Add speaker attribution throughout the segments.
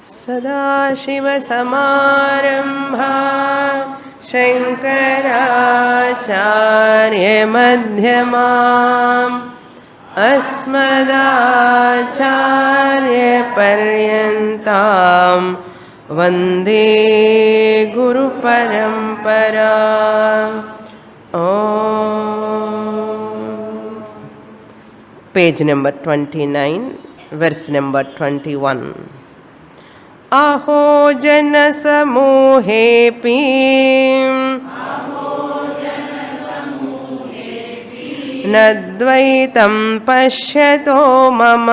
Speaker 1: सदाशिवसमारम्भा शङ्कराचार्यमध्यमाम् अस्मदाचार्यपर्यन्तां वन्दे गुरुपरम्पराम्. Page number 29, verse number 21. अहो जनसमूहेऽपि न द्वैतं पश्यतो मम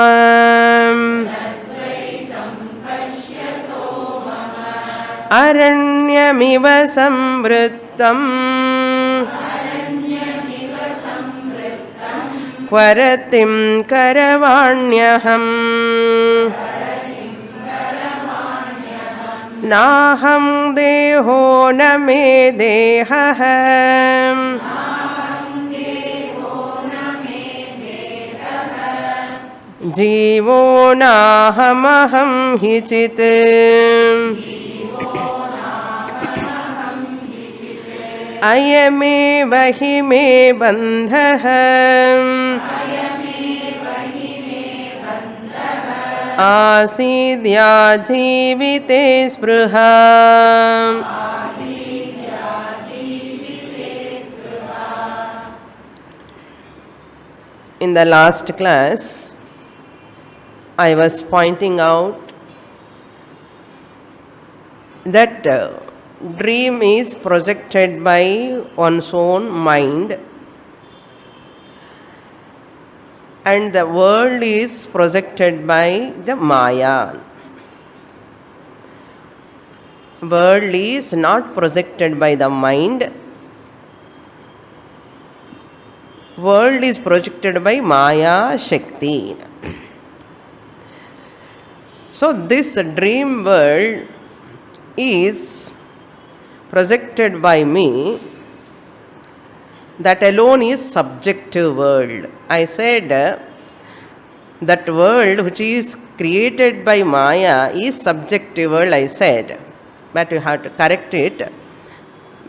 Speaker 1: अरण्यमिव संवृत्तम् क्वरतिं करवाण्यहम् नाहं देहो न मे देहः जीवो नाहमहं हि चित्. अयमेव हि मे बन्धः आसीद्या जीविते स्पृहा. In the last class, I was pointing out that dream is projected by one's own mind and the world is projected by the Maya. World is not projected by the mind. World is projected by Maya Shakti. So this dream world is projected by me. That alone is subjective world. I said that world which is created by Maya is subjective world, I said. But you have to correct it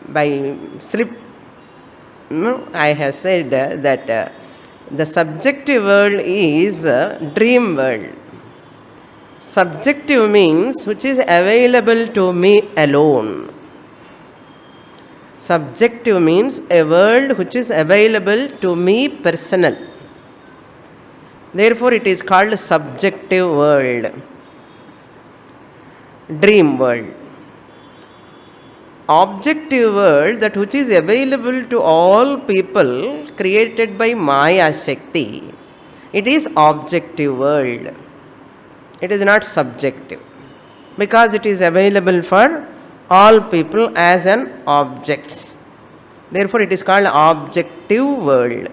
Speaker 1: by slip. No, I have said that the subjective world is dream world. Subjective means which is available to me alone. Subjective means a world which is available to me personal. Therefore, it is called subjective world, dream world. Objective world, that which is available to all people, created by Maya Shakti, it is objective world. It is not subjective because it is available for all people as an object. Therefore, it is called objective world.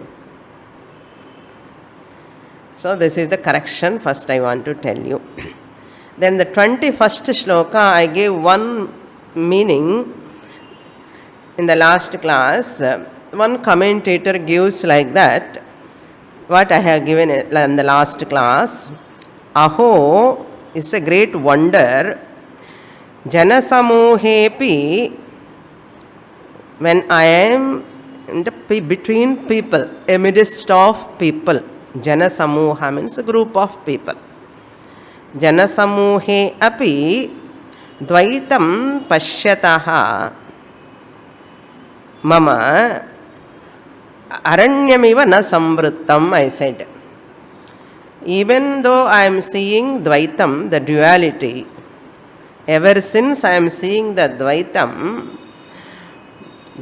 Speaker 1: So, this is the correction first I want to tell you. Then the 21st shloka, I gave one meaning in the last class. One commentator gives like that, what I have given in the last class. Aho is a great wonder. Janasamuhepi, when I am in the between people, amidst of people. Janasamuha means a group of people. Janasamuhe api dvaitam pashyataha mama aranyamiva na samvrittam, I said. Even though I am seeing dvaitam, the duality, ever since I am seeing the dvaitam,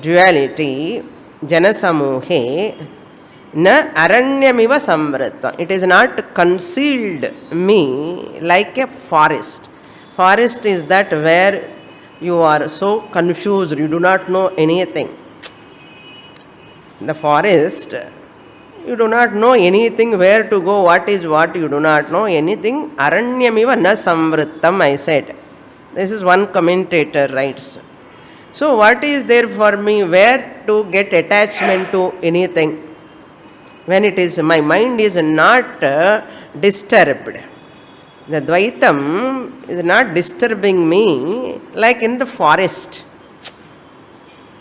Speaker 1: duality, janasamuhe, na aranyamiva samvrittam. It is not concealed me like a forest. Forest is that where you are so confused, you do not know anything. The forest, you do not know anything, where to go, what is what, you do not know anything. Aranyamiva na samvrittam, I said. This is one commentator writes. So what is there for me, where to get attachment to anything? When it is, my mind is not disturbed. The Dvaitam is not disturbing me like in the forest,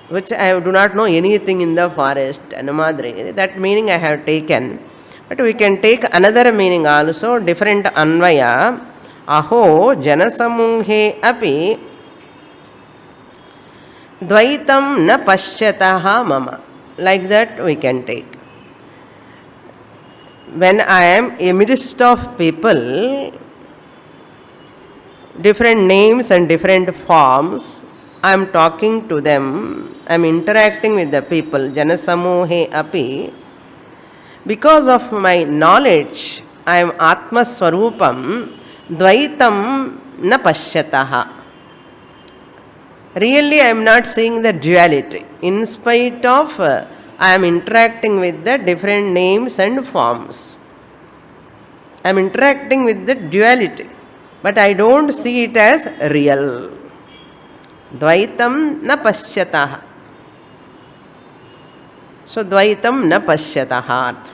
Speaker 1: which I do not know anything in the forest. Anamadri. That meaning I have taken. But we can take another meaning also, different Anvaya. Aho Janasamunghe api Dvaitam na pashyataha mama. Like that we can take. When I am amidst of people, different names and different forms, I am talking to them, I am interacting with the people, Janasamuhe api. Because of my knowledge, I am Atma Swarupam, Dvaitam na pashyataha. Really, I am not seeing the duality. In spite of I am interacting with the different names and forms. I am interacting with the duality, but I don't see it as real. Dvaitam na pashyataha. So, Dvaitam na pashyataha.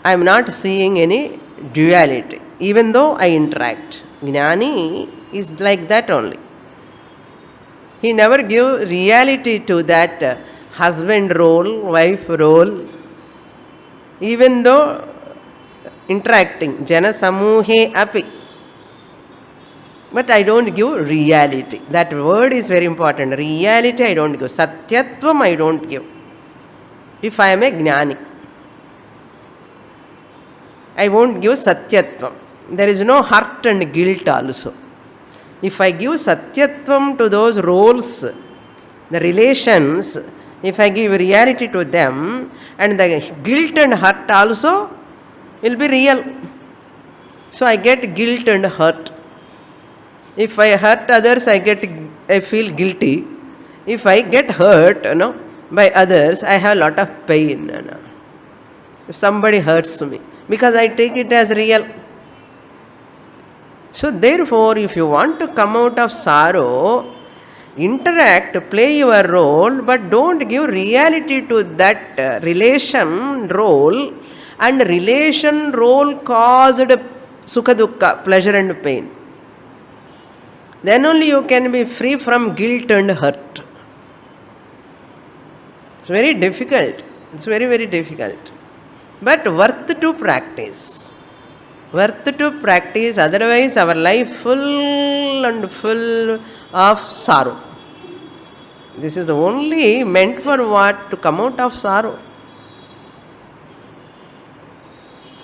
Speaker 1: I am not seeing any duality, even though I interact. Jnani is like that only. He never gives reality to that husband role, wife role, even though interacting. Jana samuhe api. But I don't give reality. That word is very important. Reality I don't give. Satyatvam I don't give. If I am a jnani, I won't give satyatvam. There is no hurt and guilt also. If I give satyatvam to those roles, the relations, if I give reality to them, and the guilt and hurt also will be real. So I get guilt and hurt. If I hurt others, I feel guilty. If I get hurt, by others, I have a lot of pain. If somebody hurts me, because I take it as real. So therefore, if you want to come out of sorrow, interact, play your role, but don't give reality to that relation role, and relation role caused sukha dukkha, pleasure and pain. Then only you can be free from guilt and hurt. It's very difficult. It's very, very difficult. But worth to practice. Worth to practice, otherwise our life full and full of sorrow. This is the only meant for what? To come out of sorrow.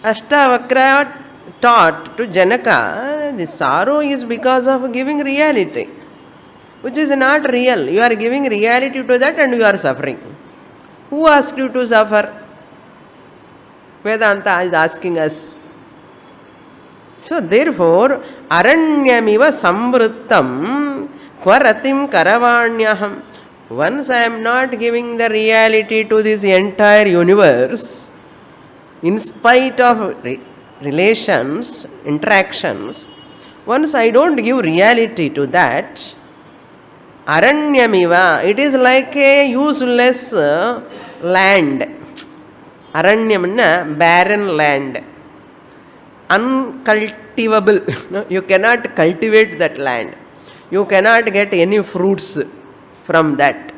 Speaker 1: Ashtavakra taught to Janaka, the sorrow is because of giving reality, which is not real. You are giving reality to that and you are suffering. Who asked you to suffer? Vedanta is asking us. So therefore, aranyamiva samvrittam kvaratim karavanyaham. Once I am not giving the reality to this entire universe, in spite of relations, interactions, once I don't give reality to that, aranyamiva, it is like a useless land. Aranyam, barren land. Uncultivable. You cannot cultivate that land. You cannot get any fruits from that.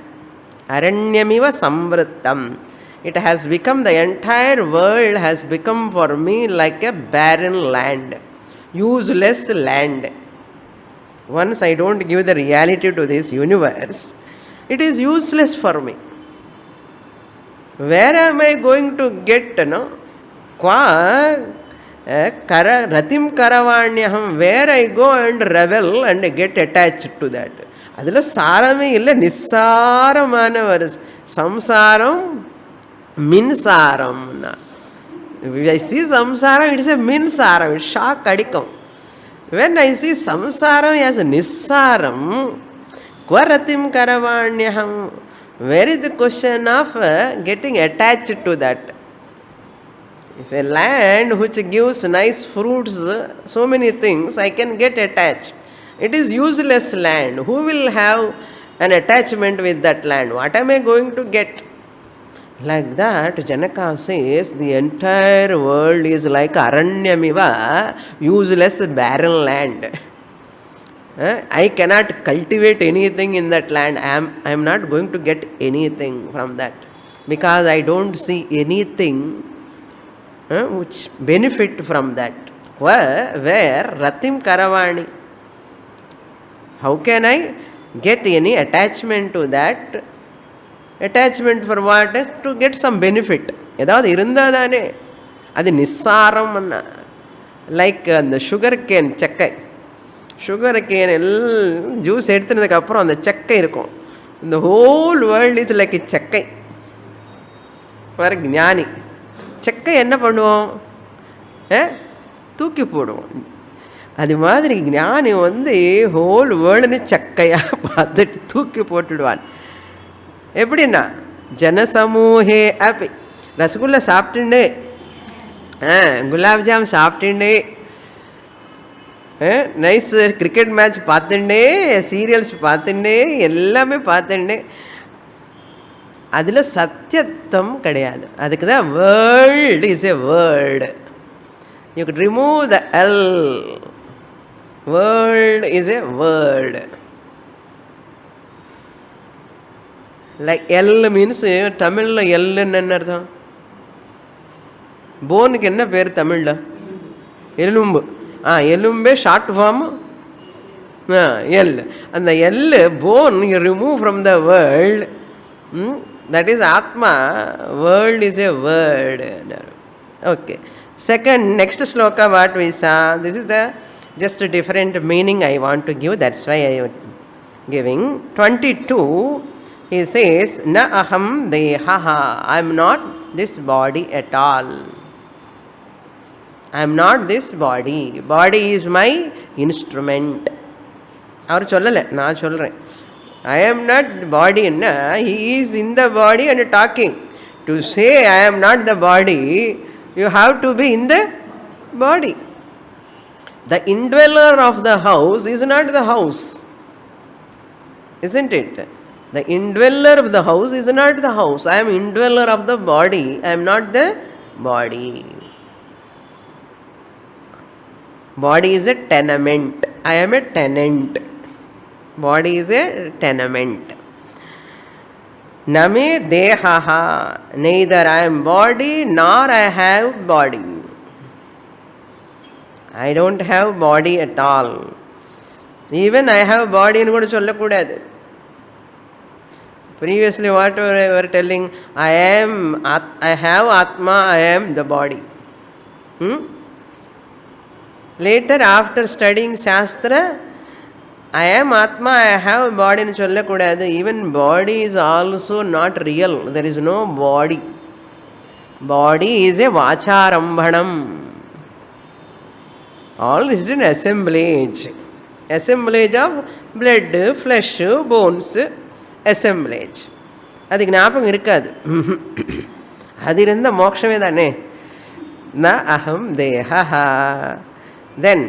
Speaker 1: Aranyamiva samvrittam. It has become, the entire world has become for me like a barren land, useless land. Once I don't give the reality to this universe, it is useless for me. Where am I going to get, Ratim Karavanyaham, where I go and revel and get attached to that. Adila sarame illa nissaramana samsaram minsaram. I see samsaram, it is a minsaram, it's shock adikam. When I see samsaram as a nissaram, kvaratim karavanyaham, where is the question of getting attached to that? If a land which gives nice fruits, so many things, I can get attached. It is useless land. Who will have an attachment with that land? What am I going to get? Like that, Janaka says the entire world is like Aranyamiva, useless barren land. I cannot cultivate anything in that land. I am not going to get anything from that because I don't see anything which benefit from that. Where Ratim Karavani? How can I get any attachment to that? Attachment for what? To get some benefit. ஏதாவது இருந்தால் தானே அது நிஸ்ஸாரம். Like அந்த sugar cane சக்கை, sugar cane எல்லாம் juice எடுத்துனதுக்கப்புறம் அந்த சக்கை இருக்கும். இந்த ஹோல் வேர்ல்டு இஸ் லைக் சக்கை. வர ஞானி சக்கை என்ன பண்ணுவோம்? தூக்கி போடுவோம். அது மாதிரி ஞானி ஹோல் வேர்ல்டுன்னு சக்கையாக பார்த்துட்டு தூக்கி போட்டுடுவான். எப்படின்னா ஜனசமூகே அப்படி rasgulla சாப்பிட்டுண்டு, gulab jam சாப்பிட்டுண்டு, nice cricket match பார்த்துட்டே, சீரியல்ஸ் பார்த்துட்டே, எல்லாமே பார்த்துட்டே, அதில் சத்தியத்துவம் கிடையாது. அதுக்கு தான் world is a word. You could remove the L. World is a word. Like L means தமிழில் எல்லுன்னு என்ன அர்த்தம்? போனுக்கு என்ன பேர் தமிழில்? எலும்பு. எலும்பே ஷார்ட் ஃபார்ம் எல். அந்த எல் போன் you remove from the world. That is atma. World is a word. Okay. Second, next sloka what we saw, this is the just a different meaning I want to give, that's why I am giving. 22, he says, na aham dehaha, I am not this body at all. I am not this body. Body is my instrument. அவர் சொல்லலை, நான் சொல்கிறேன். I am not the body. He is in the body and talking. To say I am not the body, you have to be in the body. The indweller of the house is not the house, isn't it? The indweller of the house is not the house. I am indweller of the body. I am not the body. Body is a tenement. I am a tenant. Body is a tenement. Name dehaha, neither I am body nor I have body. I don't have body at all. Even I have body nu kuda sollakudadu. Previously what we were telling, I have atma, I am the body. Later after studying Shastra, I am Atma, I have body nu sollakudadu. Even body is also not real. There is no body. Body is a vacharambhanam. All is an assemblage. Assemblage of blood, flesh, bones, assemblage. அது ஞாபகம் இருக்காது. அது இருந்த மோட்சமே தானே. ந அகம் தேஹா. Then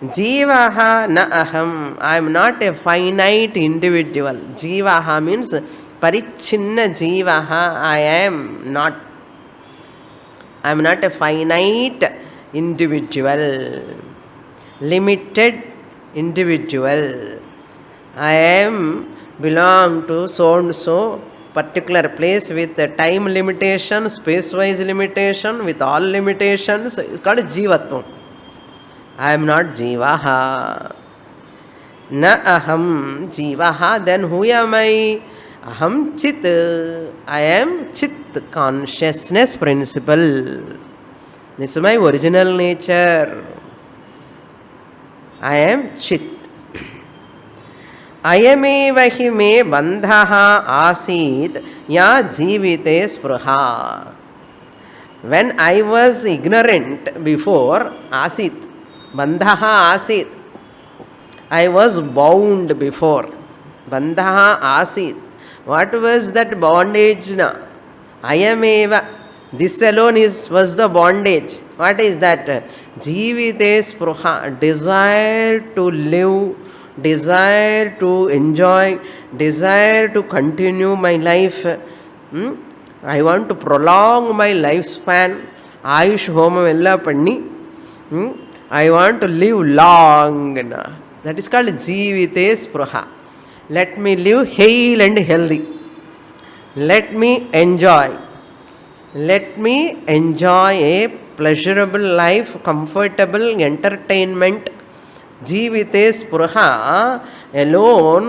Speaker 1: Jivaha na aham, I am not a finite individual. Jivaha means parichinna jivaha, I am not. I am not a finite individual, limited individual. I am belong to so and so particular place with a time limitation, space wise limitation, with all limitations. It's called jivatvam. I am not jivaha. Na aham jivaha. Then who am I? Aham chit. I am chit, consciousness principle. This is my original nature. I am chit. Ayameva hi me bandhaha asit ya jivite spruha. When I was ignorant before, asit. Bandhaha asit. I was bound before. Bandhaha asit. What was that bondage? Na? Ayameva. This alone was the bondage. What is that? Jivite spruha. Desire to live, desire to enjoy, desire to continue my life. I want to prolong my lifespan. Ayush homam ella panni. I want to live long. That is called Jivite Spruha. Let me live hale and healthy. Let me enjoy. Let me enjoy a pleasurable life, comfortable entertainment. Jivite Spruha alone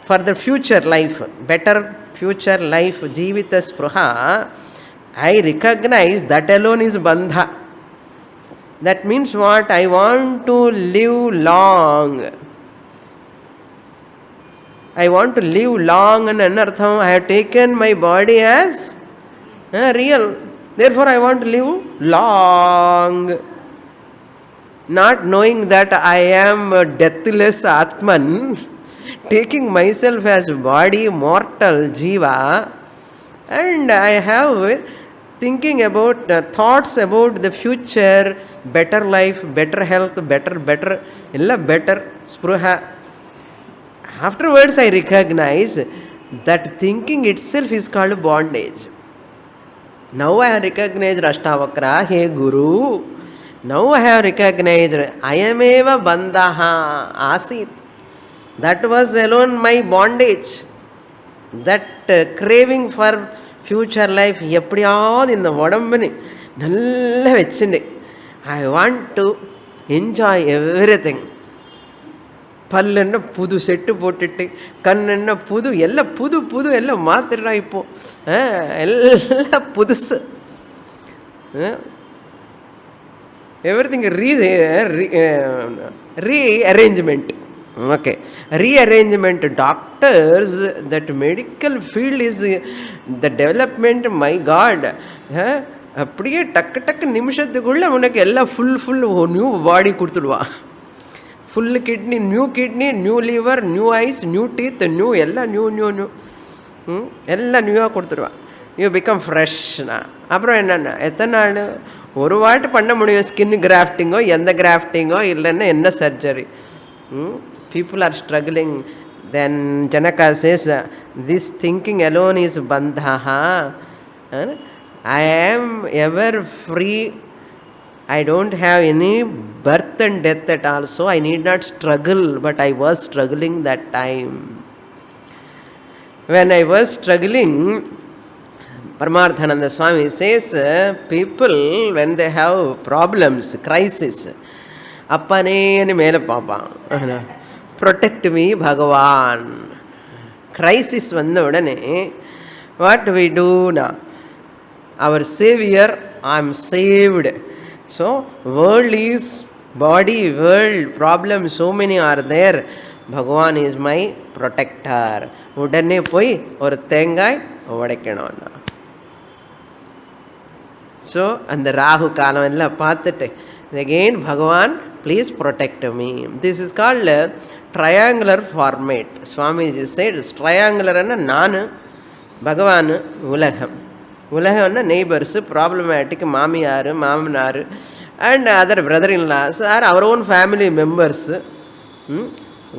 Speaker 1: for the future life, better future life, Jivita Spruha. I recognize that alone is bandha. That means what? I want to live long. I want to live long and anartham. I have taken my body as real. Therefore, I want to live long. Not knowing that I am a deathless Atman, taking myself as body, mortal, jiva, and I have thinking about thoughts about the future, better life, better health, illa better, spruha. Afterwards I recognize that thinking itself is called bondage. Now I have recognized Ashtavakra, hey Guru. Now I have recognized I am eva bandhaha asit. That was alone my bondage. That craving for future life, எப்படியாவது இந்த உடம்புன்னு நல்லா வச்சுண்டு I want to enjoy everything. பல்லுன்னா புது set போட்டுட்டு, கண்ணுன்னா புது, எல்லாம் புது புது எல்லாம் மாத்திரா இப்போ எல்லாம் புதுசு. everything rearrangement. Okay, rearrangement. Doctors, that medical field is the development. My God, அப்படியே டக்கு டக்கு நிமிஷத்துக்குள்ள உனக்கு எல்லாம் ஃபுல் நியூ பாடி கொடுத்துடுவான். Full kidney, new liver, new eyes, new teeth, new எல்லாம் நியூ எல்லாம் நியூவாக கொடுத்துடுவான். You become ஃப்ரெஷ்னா. அப்புறம் என்னென்ன எத்தனை நாள் ஒரு வாட்டி பண்ண முடியும்? ஸ்கின் கிராஃப்டிங்கோ, எந்த கிராஃப்டிங்கோ இல்லைன்னா என்ன surgery. People are struggling. Then Janaka says, this thinking alone is bandhaha. I am ever free. I don't have any birth and death at all. So I need not struggle. But I was struggling that time. When I was struggling, Paramarthananda Swami says, people when they have problems, crisis, appane ani mela papa. Protect me, Bhagavan. Crisis vanda udane, what we do now? Our Savior, I am saved. So, world is body, world, problems, so many are there. Bhagavan is my protector. Udane poi or thengai vadekkanona. So, and the Rahu Kalam ella paathittu again, Bhagavan, please protect me. This is called triangular format. Swamiji said triangular and nanu, Bhagavan, ulagam. Ulagam and neighbors, problematic, mamiyar, mamnar, and other brother-in-laws are our own family members.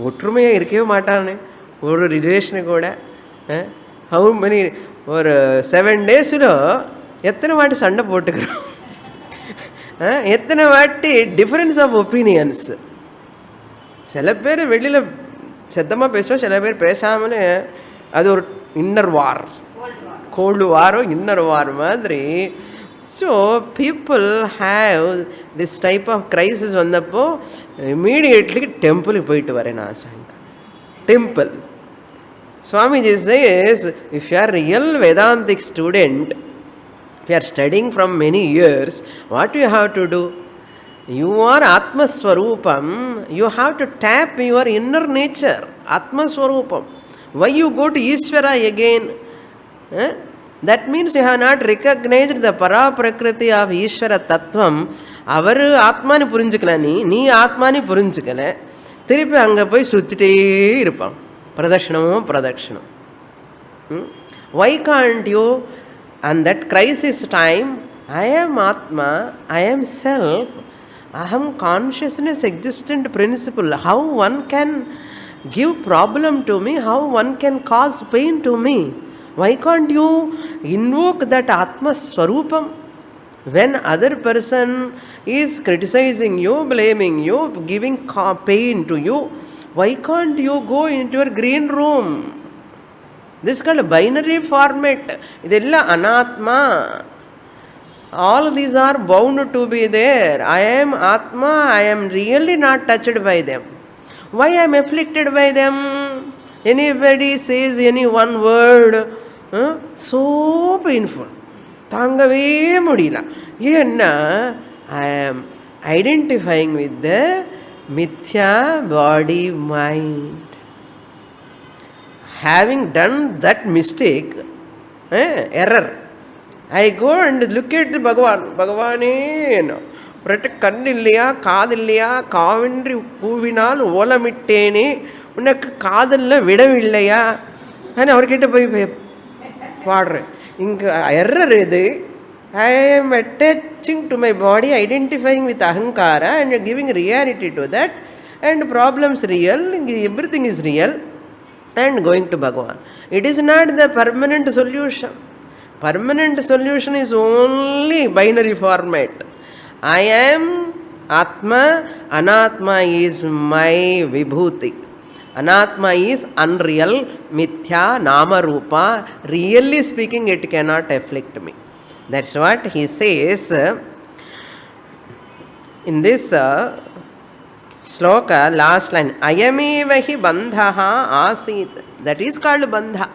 Speaker 1: Utrume irke matane, or relation koda. How many or 7 days ago, எத்தனை வாட்டி சண்டை போட்டுக்கிறோம், எத்தனை வாட்டி difference of opinions. சில பேர் வெளியில் சத்தமாக பேசுவோம், சில பேர் பேசாமலே அது ஒரு இன்னர் வார், கோல்டு வாரோ இன்னர் வார் மாதிரி. So people have this type of crisis வந்தப்போ இமீடியட்லி டெம்பிளுக்கு போயிட்டு வரேன் நான். Temple. Swamiji says, if you are a real Vedantic student, if you are studying from many years, what you have to do? You are Atma Swarupam. You have to tap your inner nature, Atma Swarupam. Why you go to Ishvara again? That means you have not recognized the para prakriti of Ishvara Tattvam. அவர் ஆத்மானி புரிஞ்சுக்கல, நீ ஆத்மானி புரிஞ்சுக்கல, திருப்பி அங்கே போய் சுற்றிட்டே இருப்பான். Pradakshina. Why can't you, and that crisis time, I am Atma, I am self, Aham consciousness existent principle. How one can give problem to me, how one can cause pain to me, Why can't you invoke that Atma Swarupam? When other person is criticizing you, blaming you, giving pain to you, why can't you go into your green room? This is called a binary format. Idella anatma. All these are bound to be there. I am Atma, I am really not touched by them. Why I am afflicted by them? Anybody says any one word, so painful. தாங்கவே முடியல. ஏன்னா I am identifying with the mithya body mind. Having done that mistake, error, I go and look at the Bhagavane. கண் இல்லையா காது இல்லையா காவின்றி கூவினால் ஓலமிட்டேனே உனக்கு காதலில் விடவில்லையா நான் அவர்கிட்ட போய் பாடுறேன். இங்கே எரர் இது. I am attaching to my body, identifying with ahankara and giving reality to that, and problems real, everything is real, and going to Bhagavan. It is not the permanent solution. Permanent solution is only binary format. I am Atma, Anatma is my Vibhuti. Anatma is unreal, mithya, nama rupa. Really speaking, it cannot afflict me. That's what he says in this sloka, last line. Ayameva hi bandhaha asit. That is called bandha.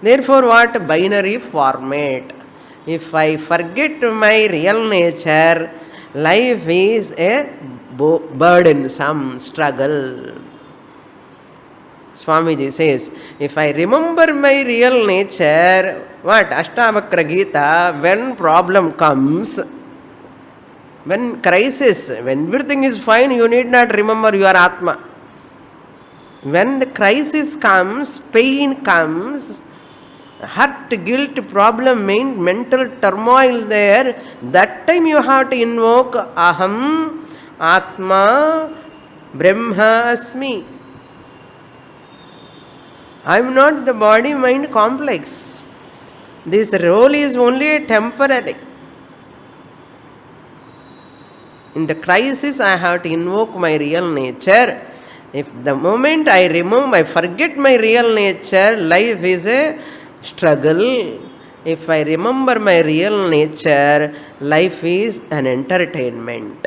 Speaker 1: Therefore, what? Binary format. If I forget my real nature, life is a burdensome struggle. Swamiji says, if I remember my real nature, what? Ashtavakra Gita, when problem comes, when crisis, when everything is fine, you need not remember your Atma. When the crisis comes, pain comes, hurt, guilt, problem, mental turmoil there, that time you have to invoke Aham, Atma, Brahma Asmi. I am not the body-mind complex. This role is only temporary. In the crisis, I have to invoke my real nature. If the moment I forget my real nature, life is a struggle. If I remember my real nature, life is an entertainment.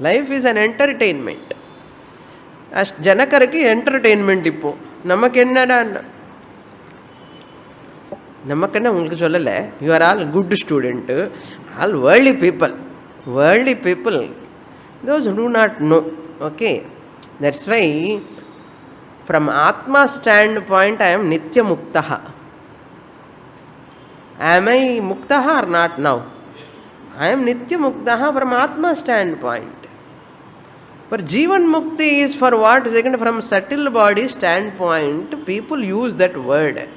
Speaker 1: Life is an entertainment. ಜನಕರಿಗೆ ಎಂಟರ್டெயின்மெண்ட். இப்போ நமக்கு என்னடா, நமக்குன்னா உங்களுக்கு சொல்லலை, you are all good student, all worldly people, those do not know. Okay, that's why from atma standpoint I am nitya mukta. am I mukta or not now? I am nitya mukta from Atma standpoint. But Jivan Mukti is for what? Second, from subtle body standpoint, people use that word.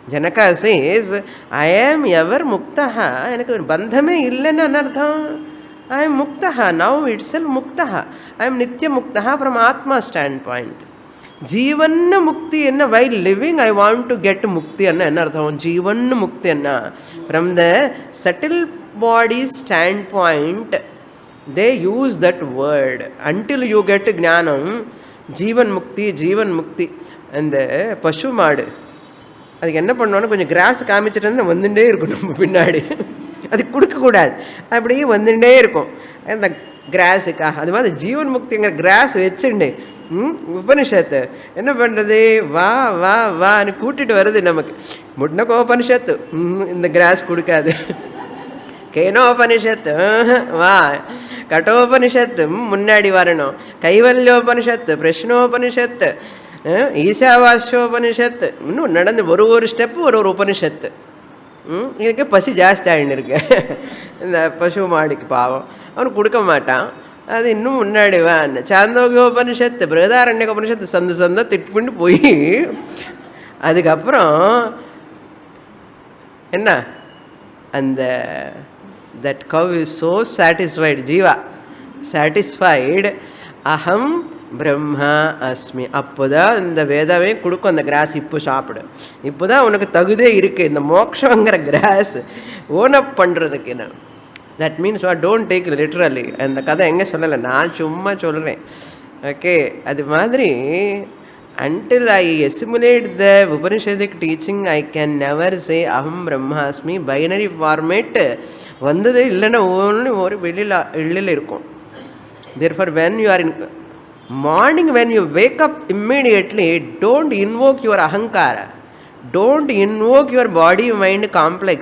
Speaker 1: Janaka says, I am ever muktaha. Enakku bandhame illana anartham. I am muktaha. Now itself muktaha. I am nitya muktaha from Atma standpoint. Jivan Mukti enna, while living I want to get Mukti enna anartham. Jivan Mukti enna. From the subtle body standpoint, they use that word. Until you get Jnanam, Jivan Mukti. And Pashu Madu, அதுக்கு என்ன பண்ணோன்னா கொஞ்சம் cross காமிச்சிட்டு வந்து வந்துட்டே இருக்கும் நம்ம பின்னாடி. அது கொடுக்கக்கூடாது, அப்படியே வந்துட்டே இருக்கும் அந்த கிராஸுக்காக. அது மாதிரி ஜீவன் முக்திங்கிற கிராஸ் வச்சுண்டு உபனிஷத்து என்ன பண்ணுறது, வா வா வான்னு கூட்டிகிட்டு வருது நமக்கு. முட்னகோபனிஷத்து இந்த கிராஸ் கொடுக்காது. கேனோபனிஷத்து வா, கட்டோபனிஷத்து முன்னாடி வரணும், கைவல்யோபனிஷத்து, பிரஷ்னோபனிஷத்து, ஈசாவாஸ்யோபனிஷத்து, இன்னும் நடந்து ஒரு ஸ்டெப்பு ஒரு உபனிஷத்து. இதுக்கு பசி ஜாஸ்தி ஆகின்னு இருக்கு இந்த பசு மாடிக்கு. பாவம் அவனுக்கு கொடுக்க மாட்டான், அது இன்னும் முன்னாடி வான்னு. சாந்தோகியோபனிஷத்து, பிரகதாரண்யக உபனிஷத்து சந்த திட்டுப்பிண்டு போய் அதுக்கப்புறம் என்ன அந்த that cow is so satisfied, jiva satisfied, aham Brahma அஸ்மி. அப்போ தான் இந்த வேதமே கொடுக்கும் அந்த கிராஸ் இப்போ சாப்பிடு. இப்போ தான் உனக்கு தகுதே இருக்குது இந்த மோக்ஷங்கிற கிராஸ் ஓனப் பண்ணுறதுக்கு. என்ன that means what, don't take literally. அந்த கதை எங்கே சொல்லலை, நான் சும்மா சொல்கிறேன். ஓகே, அது மாதிரி until I assimilate the Upanishadic teaching, I can never say Aham Brahmasmi. Binary format வந்ததே இல்லைன்னா ஒன்று ஒரு வெளியில் இருக்கும். Therefore, when you are in morning, when you wake up immediately, don't invoke your ahankara. Don't invoke your body-mind complex.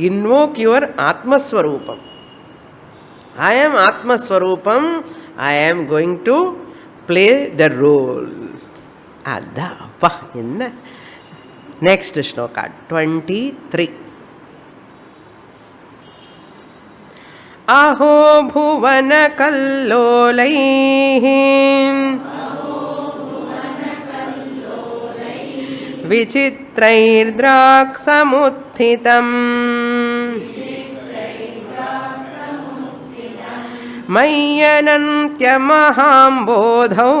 Speaker 1: Invoke your Atma Swarupam. I am Atma Swarupam. I am going to play the role. Adappa. Next shloka 23. Aho bhuvana kallolaihi vichitrairdraksamuthitam mayyanantya mahambodhau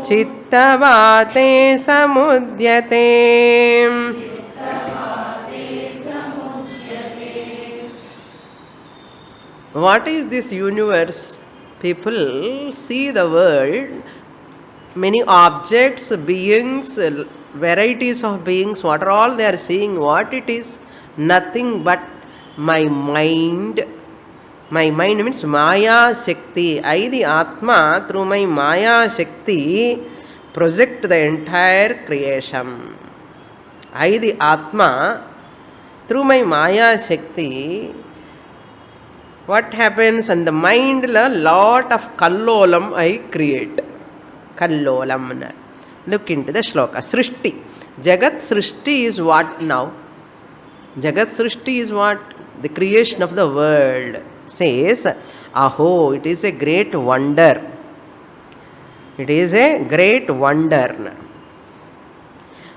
Speaker 1: chittavate samudyate. What is this universe? People see the world, many objects, beings, varieties of beings. What are all they are seeing? What it is? Nothing but my mind. My mind means Maya Shakti. I, the Atma, through my Maya Shakti, project the entire creation. I, the Atma, through my Maya Shakti, what happens? And the mind, a lot of kallolam I create. Kallolam. Look into the shloka. Srishti. Jagat Srishti is what now? Jagat Srishti is what? The creation of the world. Says, Aho, it is a great wonder. It is a great wonder.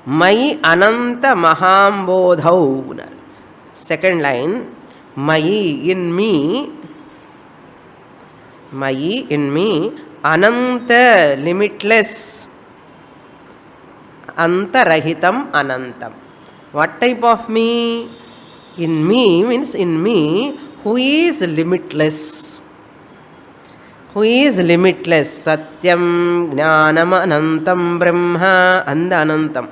Speaker 1: Mai Ananta Mahambodhau. Second line. Mayi, in me, ananta, limitless, antarahitam anantam. What type of me? In me means in me, who is limitless. Who is limitless? Satyam, Jnanam, Anantam, Brahma, and Anantam.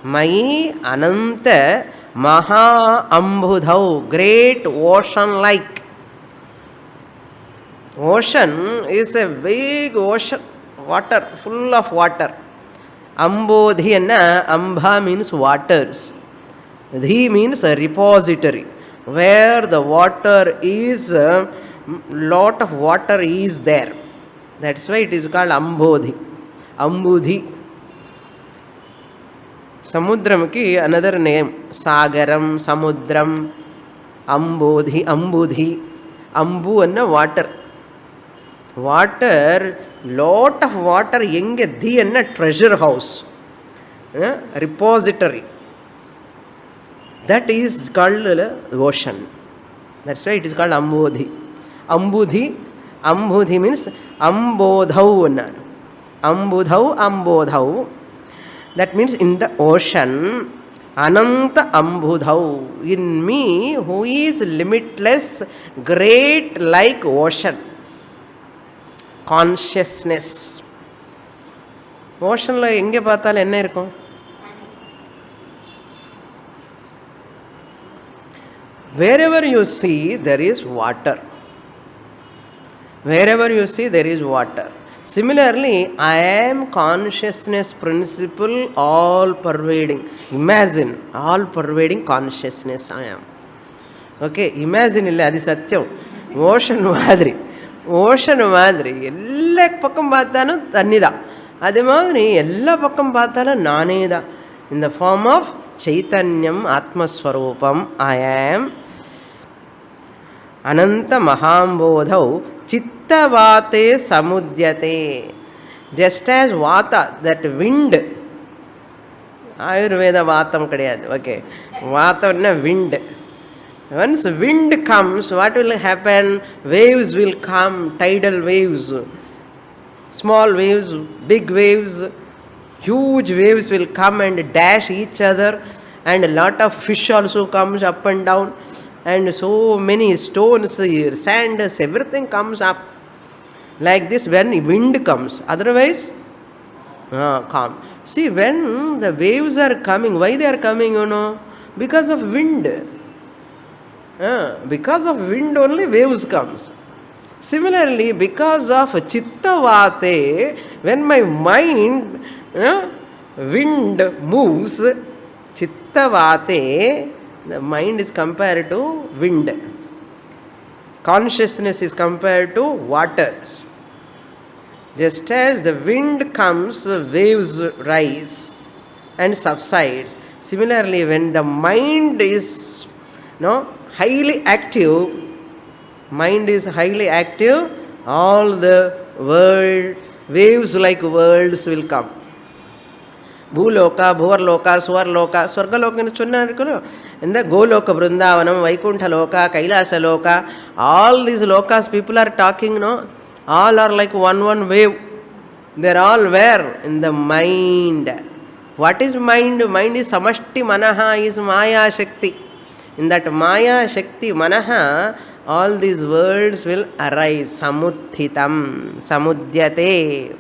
Speaker 1: Mayi ananta Maha Ambudhau, great ocean like. Ocean is a big ocean, water, full of water. Ambodhi and Ambha means waters. Dhi means a repository, where the water is, lot of water is there. That's why it is called Ambodhi. Ambudhi. Samudram ki another name. Sagaram, Samudram, Ambodhi, Ambudhi. Ambu and water. Water, lot of water, yenge dhi and treasure house. Repository. That is called ocean. That's why it is called Ambodhi. Ambudhi. Ambudhi means Ambodhau. Ambudhau, Ambodhau. That means in the ocean, Ananta Ambudhau, in me, who is limitless, great like ocean. Consciousness. Ocean la enge paathal enna irukum? Wherever you see, there is water. Wherever you see, there is water. Similarly, I am consciousness principle, all pervading. Imagine, all pervading consciousness I am. Okay, imagine illa, adi satyam. Ocean madri. Ocean madri. Ella pakkam paathanu tannida. Adi madri, ella pakkam paathala naneda. In the form of Chaitanyam Atma Swarupam, I am Ananta Mahambodhau Chittavate Samudyate. Just as Vata, that wind, Ayurveda Vatam kadiyadu, okay. Vata na wind. Once wind comes, what will happen? Waves will come, tidal waves. Small waves, big waves, huge waves will come and dash each other, and a lot of fish also comes up and down, and so many stones, sand, everything comes up like this when wind comes. Otherwise, calm. See, when the waves are coming, why they are coming, because of wind. Because of wind only waves comes. Similarly, because of chittavate, when my mind, wind moves, chittavate, the mind is compared to wind. Consciousness is compared to water. Just as the wind comes, waves rise and subsides. Similarly, when the mind is highly active, all the worlds, waves like worlds will come. Bhuloka, Bhuvarloka, Swarloka, Swargaloka in Chunna, and the Goloka, Vrindavanam, Vaikuntha Loka, Kailasa Loka, all these lokas people are talking, all are like one wave. They are all where? In the mind. What is mind? Mind is Samashti Manaha, is Maya Shakti. In that Maya Shakti Manaha, all these worlds will arise. Samuthitam, Samudyate.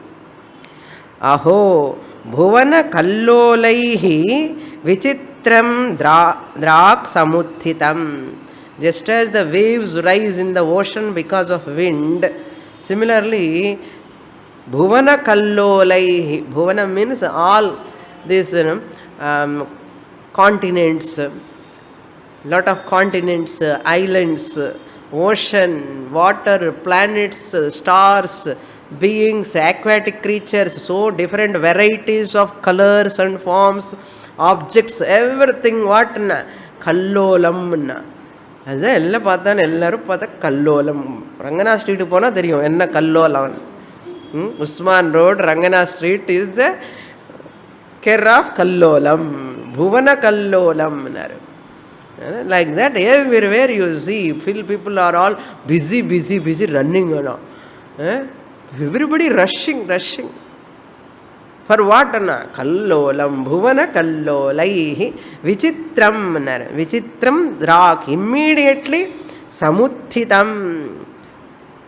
Speaker 1: Aho, Bhuvana Kallolaihi Vichitram Drak Samuthitam. Just as the waves rise in the ocean because of wind, similarly, Bhuvana Kallolaihi. Bhuvana means all these continents, lot of continents, islands, ocean, water, planets, stars, beings, aquatic creatures, so different varieties of colors and forms, objects, everything what na kallolam. அதான் எல்லாம் பார்த்தாலும் எல்லாரும் பார்த்தா கல்லோலம். ரங்கனா street போனால் தெரியும் என்ன கல்லோலம். Usman road, Rangana street is the care of கல்லோலம், புவன கல்லோலம். Like that, everywhere you see, people are all busy running. Everybody rushing. For what? Kallolam, Bhuvana Kallolaihi, Vichitram, Vichitram Drak. Immediately, Samuthitam.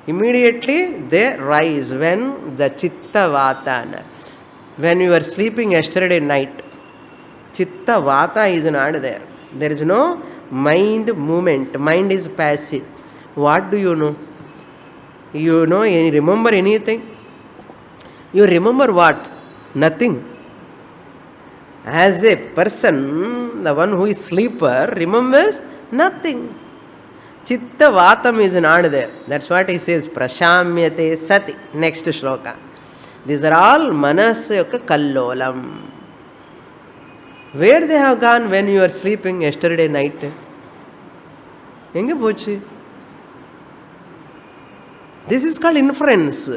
Speaker 1: Immediately they rise when the Chitta Vata. When you were sleeping yesterday night, Chitta Vata is not there. There is no mind movement. Mind is passive. What do you know? You remember anything? You remember what? Nothing. As a person, the one who is sleeper remembers nothing. Chitta Vatam is not there. That's what he says. Prashamyate sati. Next shloka. These are all manasya kallolam. Where they have gone when you are sleeping yesterday night? Enga pochi? This is called inference.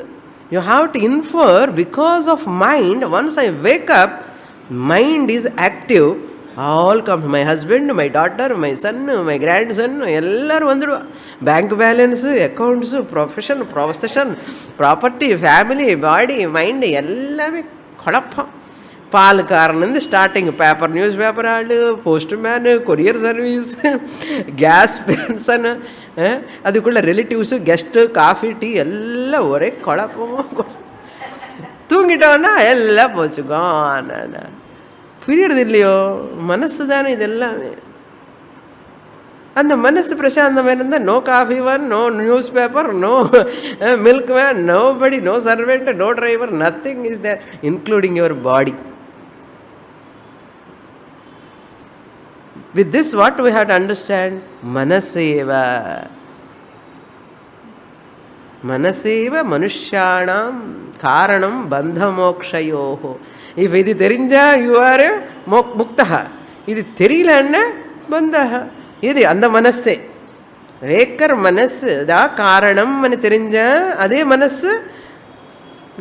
Speaker 1: You have to infer because of mind. Once I wake up, mind is active. All come. My husband, my daughter, my son, my grandson, ellaru vandu. Bank balance, accounts, profession, property, family, body, mind, ellame kodappa. Palkaran starting paper, newspaper, postman, courier service, gas pension, adukula relatives, guest, coffee, tea, ella ore kodappa. Thungitavana ella pochu gone. புரியுறதில்லையோ? மனசு தானே இதெல்லாமே. அந்த மனசு பிரசாந்தமாக இருந்தால் no coffee van, no news paper, no milk van, no படி, no servant, no driver, nothing is there including your body. With this, what we have to understand? Manaseva. Manaseva manushyanam karanam bandhamokshayoho. If இது தெரிஞ்சா you are முக்தஹா, இது தெரியலன்னா பந்தஹா. இது அந்த மனசே walker மனசு தான் காரணம் தெரிஞ்சா அதே மனசு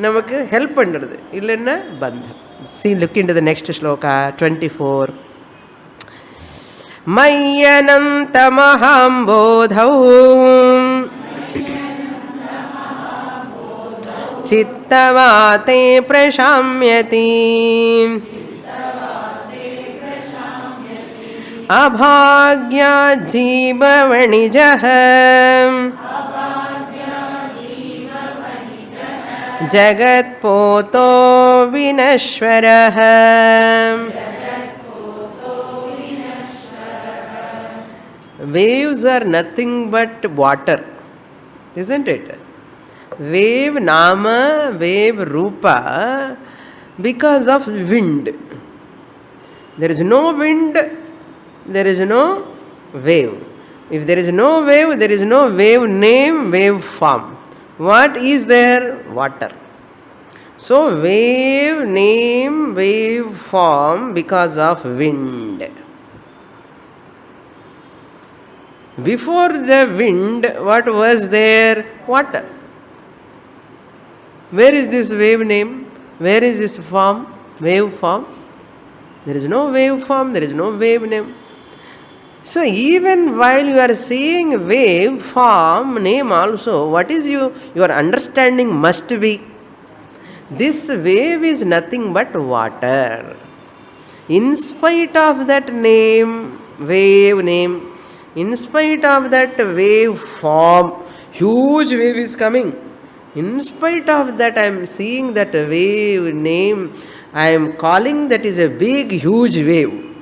Speaker 1: நமக்கு ஹெல்ப் பண்ணுறது, இல்லைன்னா பந்தம். See, look into the next shloka 24. मय्यनन्तमहाम्बोधौ चित्तवाते प्रशाम्यति अभाग्या जीववणिजः जगत्पोतो विनश्वरः. Waves are nothing but water, isn't it? Wave nama, wave rupa, because of wind. There is no wind, there is no wave. If there is no wave, there is no wave name, wave form. What is there? Water. So, wave name, wave form because of wind. Before the wind, what was there? Water. Where is this wave name? Where is this form? Wave form? There is no wave form, there is no wave name. So even while you are seeing wave form name also, what is your understanding must be? This wave is nothing but water. In spite of that name, wave name, in spite of that wave form, huge wave is coming. In spite of that, I am seeing that wave name, I am calling that is a big, huge wave,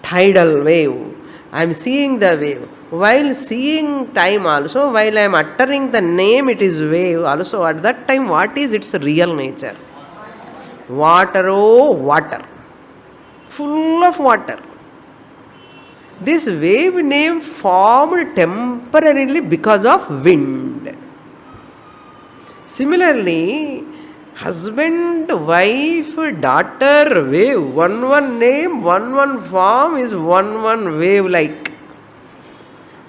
Speaker 1: tidal wave. I am seeing the wave. While seeing time also, while I am uttering the name, it is wave also. At that time, what is its real nature? Water, oh, water. Full of water. This wave name formed temporarily because of wind. Similarly, husband, wife, daughter, wave, one name, one form is one wave like.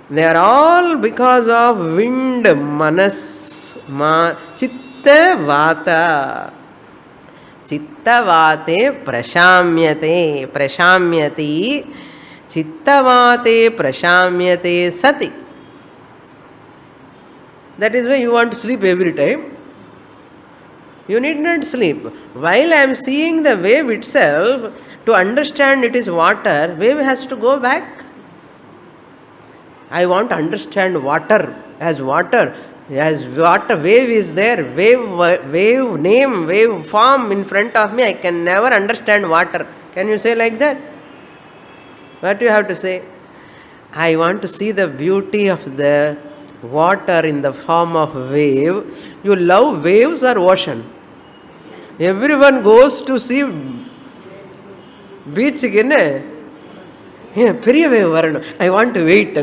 Speaker 1: They are all because of wind, manas, chitta vata. Chitta vate prashamyate, prashamyati, chitta vate prashamyate sati. That is why you want to sleep every time. You need not sleep. While I am seeing the wave itself, to understand it is water, wave has to go back. I want to understand water as water. As water, wave is there, wave name, wave form in front of me, I can never understand water. Can you say like that? What do you have to say? I want to see the beauty of the water in the form of wave. You love waves or ocean? Everyone goes to see beach again. Periya wave varano. I want to wait.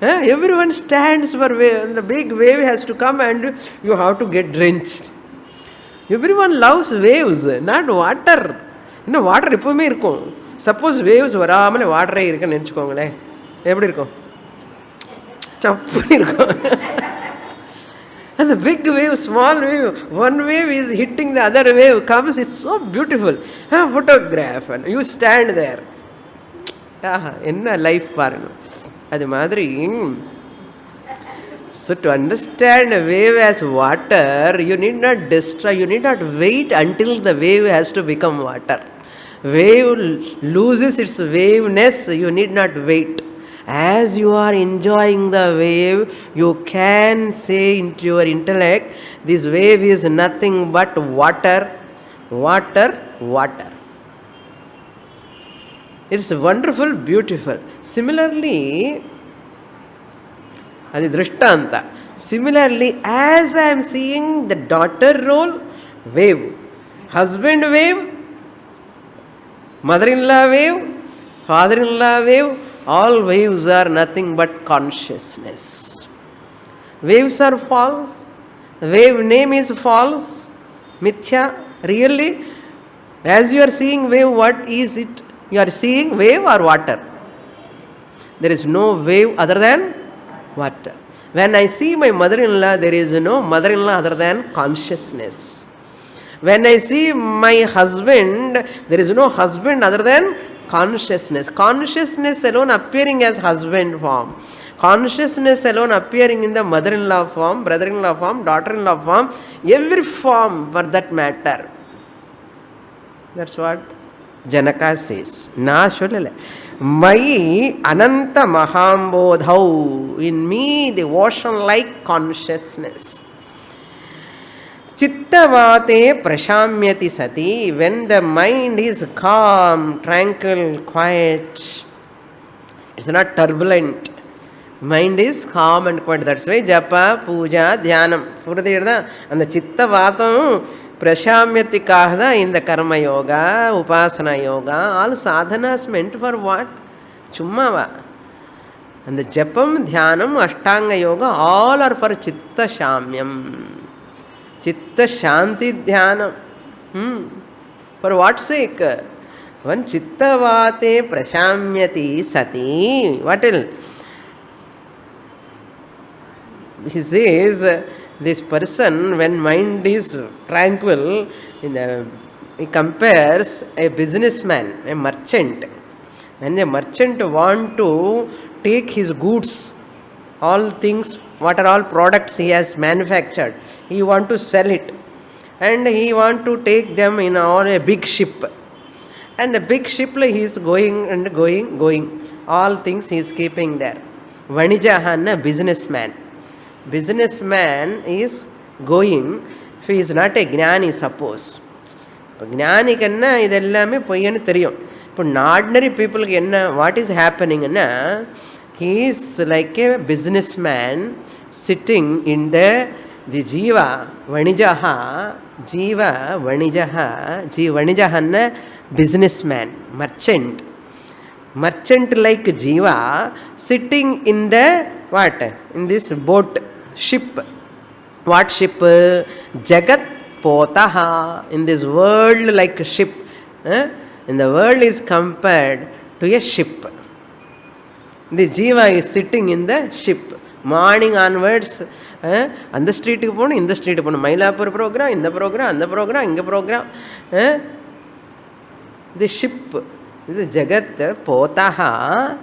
Speaker 1: Everyone stands for wave. The big wave has to come and you have to get drenched. Everyone loves waves, not water. Water எப்பவுமே இருக்கும். Suppose waves வராமலே வாட்டரே இருக்குன்னு நினைச்சுக்கோங்களேன், எப்படி இருக்கும்? சப்புன்னு இருக்கும். And the big wave, small wave, one wave is hitting the other wave, comes, it's so beautiful. Photograph, and you stand there. என்ன life பாருங்க. அது மாதிரி, so to understand a wave as water, you need not destroy, you need not wait until the wave has to become water. Wave loses its waveness, you need not wait. As you are enjoying the wave, you can say into your intellect, this wave is nothing but water, water, water. It's wonderful, beautiful. Similarly, adi drishtanta. Similarly, as I am seeing the daughter role, wave, husband wave, mother-in-law wave, father-in-law wave, all waves are nothing but consciousness. Waves are false. Wave name is false. Mithya. Really, as you are seeing wave, what is it? You are seeing wave or water? There is no wave other than water. When I see my mother-in-law, there is no mother-in-law other than consciousness. When I see my husband, there is no husband other than Consciousness. Consciousness alone appearing as husband form. Consciousness alone appearing in the mother-in-law form, brother-in-law form, daughter-in-law form, every form for that matter. That's what Janaka says. Na sholale. Mai ananta mahambodhau. In me the ocean-like consciousness. Chittavate prashamyati sati. When the mind is calm, tranquil, quiet, it's not turbulent. Mind is calm and quiet. That's why japa, puja, dhyanam. Purada and the chitta vatam prashamyati kahda in the karma yoga, upasana yoga. All sadhanas meant for what? Chummava. And the japam, dhyanam, ashtanga yoga, all are for chitta shamyam. Chitta shanti dhyanam. For what sake? When chitta vate prashamyati sati. What else? He says, this person, when mind is tranquil, he compares a businessman, a merchant. When the merchant want to take his goods, all things, what are all products he has manufactured, he want to sell it. And he want to take them in on a big ship. And the big ship he is going and going. All things he is keeping there. Vanijahanna, businessman. Businessman is going, if he is not a gnani, suppose. Gnani kanna idellame poyyanu theriyum. But ordinary people what is happening na, he is like a businessman sitting in the jiva vanijaha, vanijahanna, businessman, merchant like jiva sitting in the what? In this boat, ship. What ship? Jagat potaha. In this world like a ship. In the world is compared to a ship. The jiva is sitting in the ship. Morning onwards, and the street in the street, Mailapur program, in the program, and the program, in the program. The ship, the Jagat potaha.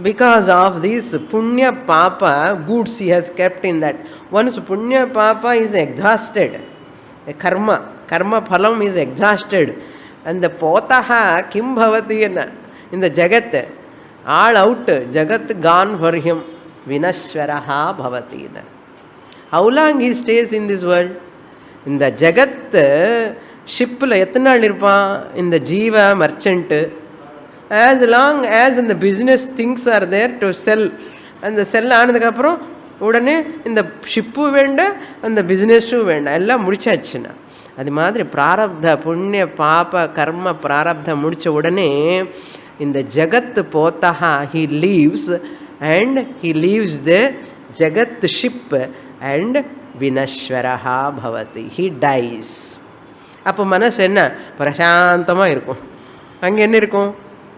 Speaker 1: Because of this punya papa goods he has kept in that. Once punya papa is exhausted, a karma phalam is exhausted, and the potaha kim bhavati in the jagat, all out, jagat gone for him, vinashwaraha bhavati. How long he stays in this world? In the jagat ship la etna nirpa, in the jiva merchant, as long as in the business things are there to sell, and the sell aanadukaprom udane in the ship venda and the business venda ella mudichachina. Adi madri prarabdha punya papa karma prarabdha mudicha udane in the jagat potaha he leaves, and he leaves the jagat ship, and vinashwaraha bhavati, he dies. Appo manas enna prashantama irukum. Ange enna irukum?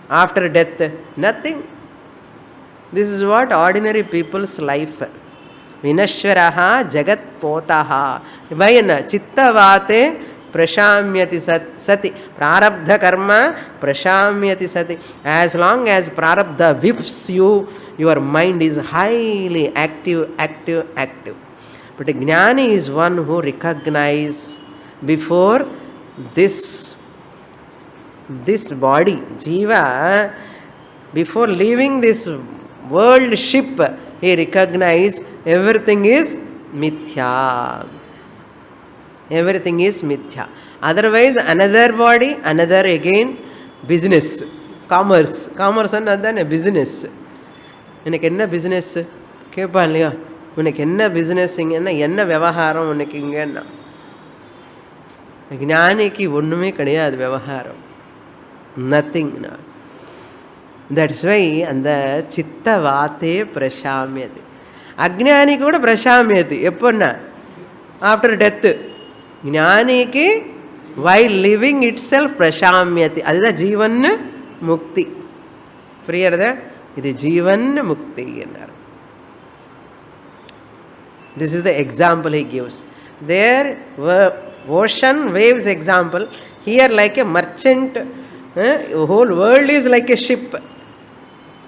Speaker 1: After death, nothing. This is what ordinary people's life. Vinashwaraha jagat potaha. Vayana chittavate prashamyati sati. Prarabdha karma prashamyati sati. As long as prarabdha whips you, your mind is highly active. But a jnani is one who recognizes before this body, jiva, before leaving this world ship, he recognizes everything is mithya. Everything is mithya. Otherwise, another body, another again business, commerce another business. Unakku enna business? Kepan liya. Unakku enna business inga enna vyavaharam unakku inga enna. Jnaniki onnume kedaiyadhu vyavaharam. Nothing. That's why and the chitta vate prashamyati. Ajnani kuda prashamyati. Eponna? After death. Jnaniki while living itself prashamyati. That is jivan mukti. Priyarada? It is jivan mukti. This is the example he gives. There were ocean waves example. Here like a merchant The whole world is like a ship.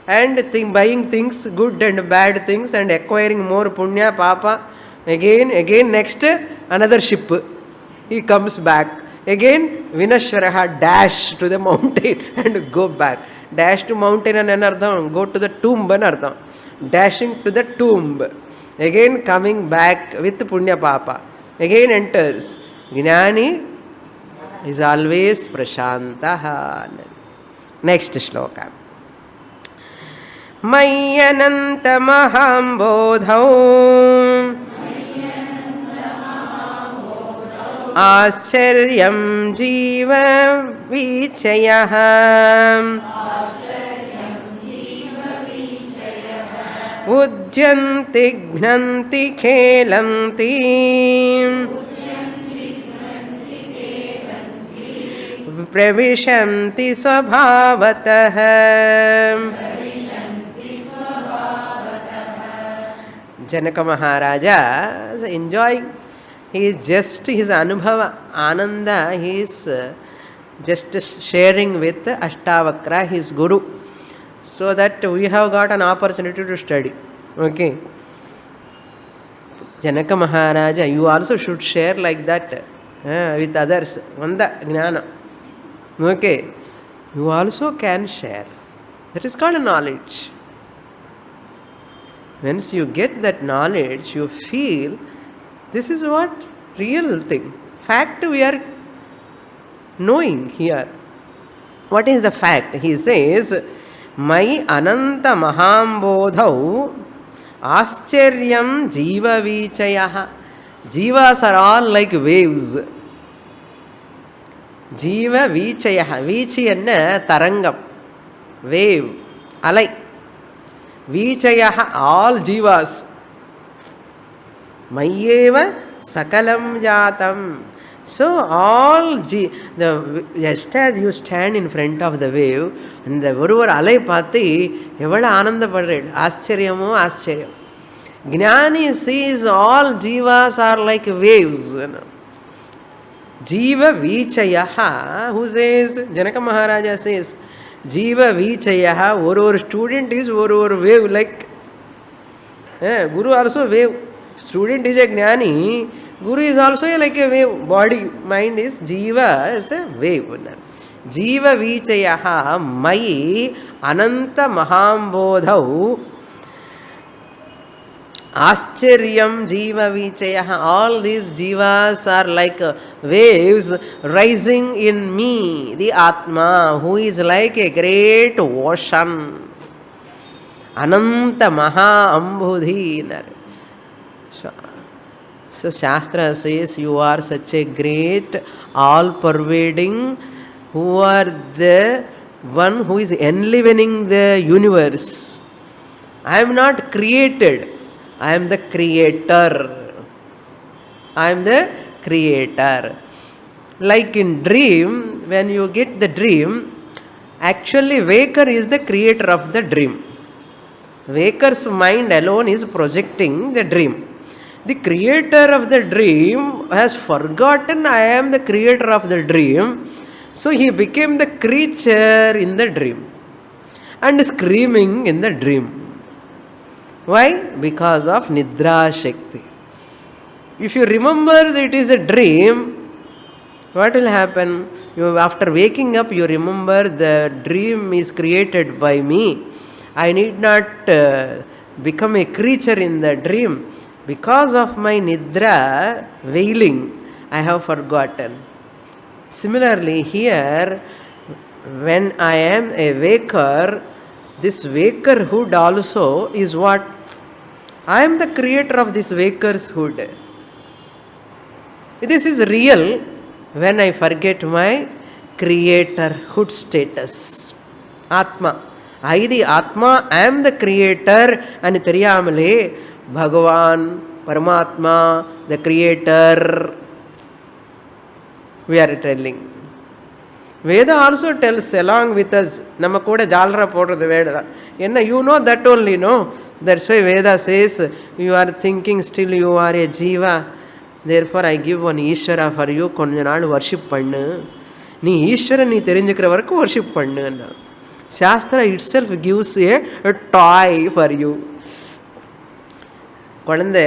Speaker 1: And buying things, good and bad things, and acquiring more punya, papa. Again, next, another ship. He comes back. Again, Vinashwaraha dash to the mountain and go back. Dash to mountain and anardham, go to the tomb anardham. Dashing to the tomb. Again coming back with punya papa. Again enters. Jnani is always prashantaha. Next shloka. मय्यनन्तमहाम्बोधौ आश्चर्यं जीववीचयः उद्यन्ति घ्नन्ति खेलन्ति प्रविशन्ति स्वभावतः. Janaka Maharaja is enjoying. He is just his anubhava, ananda, he is just sharing with Ashtavakra, his guru, so that we have got an opportunity to study. Okay. Janaka Maharaja, you also should share like that with others. Vanda Jnana. Okay. You also can share. That is called knowledge. Once you get that knowledge, you feel this is what real thing. Fact we are knowing here. What is the fact? He says, Mai ananta mahambodhau ascharyam jiva vichayaha. Jivas are all like waves. Jiva vichayaha. Vichi enna tarangam. Wave. Alai. Vichayaha, all jivas. Mayyeva sakalam jatam. So all just as you stand in front of the wave, and the oruvar alai pathi, evada ananda padred. Ascharyamu ascharya. Jnani sees all jivas are like waves. Jiva vichayaha, who says, Janaka Maharaja says, Jiva vichayaha, or student is or wave like. Guru also wave. Student is a jnani. Guru is also like a wave. Body, mind is jiva is a wave. Jiva vichayaha mai ananta mahambodhau Ascharyam jiva vichayaha. All these jivas are like waves rising in me, the Atma, who is like a great ocean. Ananta maha ambudhi. So Shastra says you are such a great, all-pervading, who are the one who is enlivening the universe. I am not created. I am the creator. I am the creator. Like in dream, when you get the dream, actually waker is the creator of the dream. Waker's mind alone is projecting the dream. The creator of the dream has forgotten I am the creator of the dream. So he became the creature in the dream and screaming in the dream. Why? Because of Nidra Shakti. If you remember that it is a dream, what will happen? After waking up, you remember the dream is created by me. I need not become a creature in the dream. Because of my Nidra wailing, I have forgotten. Similarly, here, when I am a waker, this wakerhood also is what? I am the creator of this wakershood. This is real when I forget my creatorhood status. Atma. I, the Atma, am the creator, and Theriyamale, Bhagavan, Paramatma, the creator, we are telling. Veda also tells along with us, Nama koda jalra podu the Veda. You know that only, no? That's why Veda says, you are thinking still you are a jiva. Therefore I give one Ishvara for you, konja naal worship pannu. நீ ஈஸ்வரன் நீ தெரிஞ்சுக்கிற வரைக்கும் worship பண்ணுன்னா. Shastra itself gives a toy for you. குழந்தை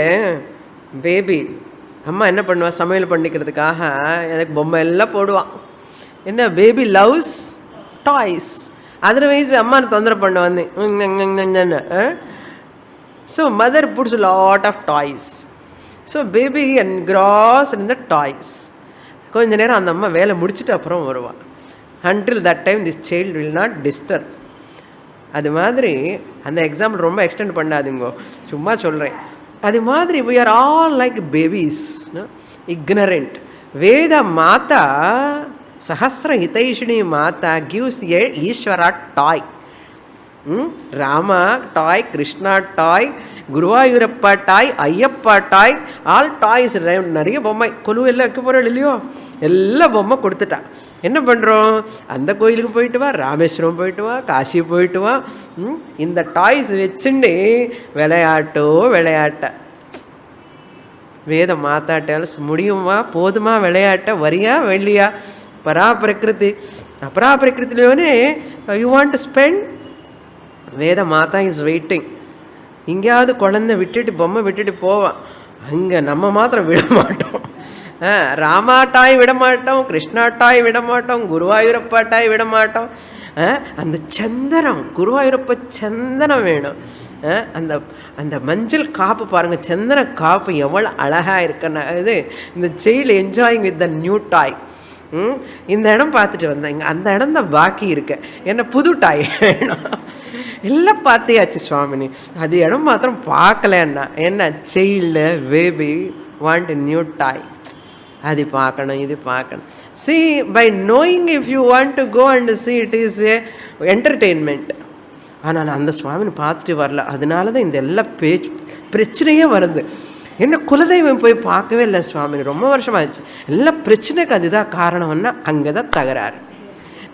Speaker 1: baby அம்மா என்ன பண்ணுவா, சமையல் பண்ணிக்கிறதுக்காக எனக்கு பொம்மை எல்லாம் போடுவான். என்ன, பேபி லவ்ஸ் டாய்ஸ். அதர்வைஸ் அம்மா தொந்தரவு பண்ண வந்து. So mother puts lot of toys. So baby engross in the toys. கொஞ்ச நேரம் அந்த அம்மா வேலை முடிச்சுட்டு அப்புறம் வருவாள். Until that time this child will not disturb. அது மாதிரி அந்த எக்ஸாம்பிள் ரொம்ப எக்ஸ்டெண்ட் பண்ணாதுங்கோ, சும்மா சொல்கிறேன். அது மாதிரி we are all like babies, no? Ignorant. Veda Mata, Sahasra Hitaishini Mata gives a Ishvara toy. Rama toy, Krishna toy, Guruvayurappa toy, Ayyappa toy, all toys. நிறைய பொம்மை கொலு எல்லாம் வைக்க போகிற இல்லையோ, எல்லா பொம்மை கொடுத்துட்டா. என்ன பண்ணுறோம், அந்த கோயிலுக்கு போயிட்டு வா, ராமேஸ்வரம் போயிட்டு வா, காசி போயிட்டு வா. இந்த டாய்ஸ் வச்சுண்டு விளையாட்டோ விளையாட்ட. வேத மாதா டெல்ஸ், முடியுமா, போதுமா விளையாட்ட, வரியா வெள்ளியா, பராபிரகிருதி அபராபிரகிருத்திலேயோனே யூ வாண்ட் டு ஸ்பெண்ட். வேத மாதா இஸ் வெயிட்டிங். எங்கேயாவது குழந்தை விட்டுட்டு பொம்மை விட்டுட்டு போவான், அங்கே நம்ம மாத்திரம் விட மாட்டோம். ராமா டாய் விட மாட்டோம், கிருஷ்ணா டாய் விட மாட்டோம், குருவாயூரப்பா டாய் விட மாட்டோம். அந்த சந்தனம், குருவாயூரப்ப சந்தனம் வேணும். அந்த அந்த மஞ்சள் காப்பு பாருங்கள், சந்தன காப்பு எவ்வளோ அழகாக இருக்குன்னா. இது இந்த child enjoying with the new toy. இந்த இடம் பார்த்துட்டு வந்தேங்க, அந்த இடம் தான் பாக்கி இருக்கு, என்ன புது டாய் வேணும். எல்லாம் பார்த்தியாச்சு சுவாமினி, அது இடம் மாத்திரம் பார்க்கலன்னா என்ன, child baby want new toy. அது பார்க்கணும், இது பார்க்கணும். See by knowing if you want to go and see it is a entertainment. ஆனால் அந்த சுவாமின்னு பார்த்துட்டு வரல. அதனால தான் இந்த எல்லா பிரச்சனையே வருது. என்ன, குலதெய்வம் போய் பார்க்கவே இல்லை சுவாமி, ரொம்ப வருஷமாகிடுச்சு. எல்லா பிரச்சனைக்கு அதுதான் காரணம்னா அங்கே தான் தகராறு.